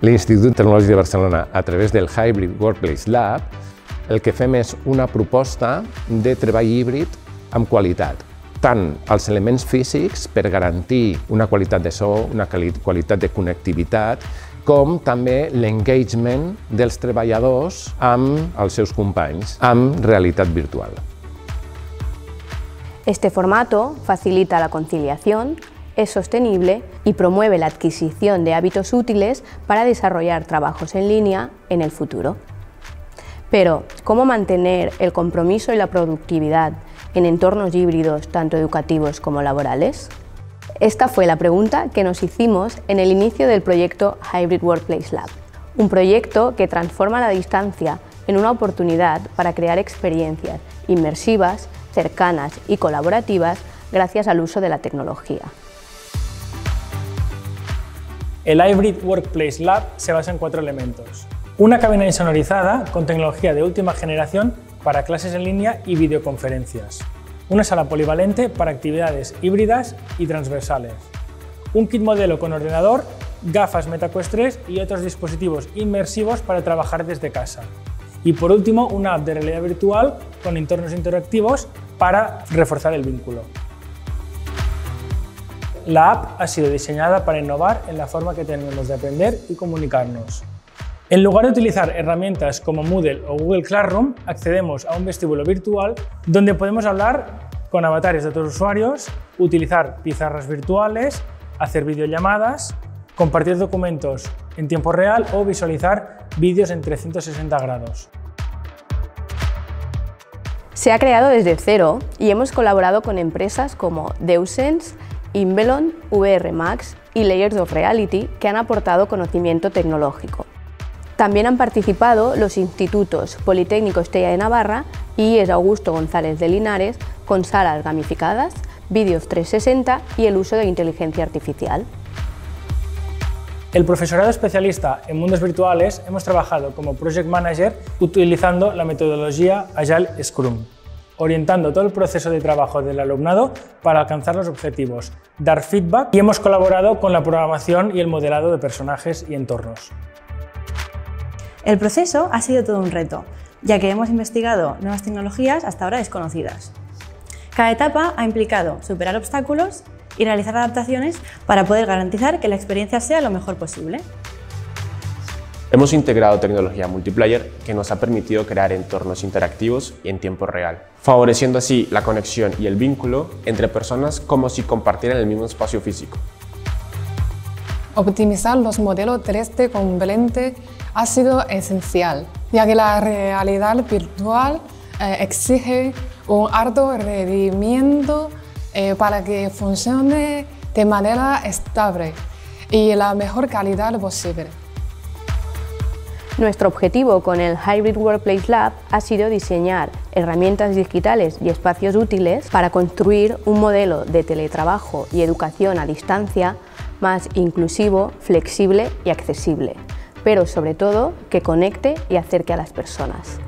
L'Institut Tecnològic de Barcelona, a través del Hybrid Workplace Lab, el que fem és una proposta de treball híbrid amb qualitat. Tant els elements físics per garantir una qualitat de so, una qualitat de connectivitat, com també l'engagement dels treballadors amb els seus companys, amb realitat virtual. Este formato facilita la conciliación, es sostenible y promueve la adquisición de hábitos útiles para desarrollar trabajos en línea en el futuro. Pero, ¿cómo mantener el compromiso y la productividad en entornos híbridos tanto educativos como laborales? Esta fue la pregunta que nos hicimos en el inicio del proyecto Hybrid Workplace Lab, un proyecto que transforma la distancia en una oportunidad para crear experiencias inmersivas, cercanas y colaborativas gracias al uso de la tecnología. El Hybrid Workplace Lab se basa en 4 elementos. Una cabina insonorizada con tecnología de última generación para clases en línea y videoconferencias. Una sala polivalente para actividades híbridas y transversales. Un kit modelo con ordenador, gafas MetaQuest 3 y otros dispositivos inmersivos para trabajar desde casa. Y por último, una app de realidad virtual con entornos interactivos para reforzar el vínculo. La app ha sido diseñada para innovar en la forma que tenemos de aprender y comunicarnos. En lugar de utilizar herramientas como Moodle o Google Classroom, accedemos a un vestíbulo virtual donde podemos hablar con avatares de otros usuarios, utilizar pizarras virtuales, hacer videollamadas, compartir documentos en tiempo real o visualizar vídeos en 360 grados. Se ha creado desde cero y hemos colaborado con empresas como Deusense, Invelon, VR Max y Layers of Reality que han aportado conocimiento tecnológico. También han participado los institutos Politécnico Estella de Navarra y IES Augusto González de Linares con salas gamificadas, vídeos 360 y el uso de inteligencia artificial. El profesorado especialista en mundos virtuales hemos trabajado como Project Manager utilizando la metodología Agile Scrum, orientando todo el proceso de trabajo del alumnado para alcanzar los objetivos, dar feedback y hemos colaborado con la programación y el modelado de personajes y entornos. El proceso ha sido todo un reto, ya que hemos investigado nuevas tecnologías hasta ahora desconocidas. Cada etapa ha implicado superar obstáculos y realizar adaptaciones para poder garantizar que la experiencia sea lo mejor posible. Hemos integrado tecnología multiplayer que nos ha permitido crear entornos interactivos y en tiempo real, favoreciendo así la conexión y el vínculo entre personas como si compartieran el mismo espacio físico. Optimizar los modelos 3D con Blender ha sido esencial, ya que la realidad virtual exige un alto rendimiento para que funcione de manera estable y la mejor calidad posible. Nuestro objetivo con el Hybrid Workplace Lab ha sido diseñar herramientas digitales y espacios útiles para construir un modelo de teletrabajo y educación a distancia más inclusivo, flexible y accesible, pero sobre todo que conecte y acerque a las personas.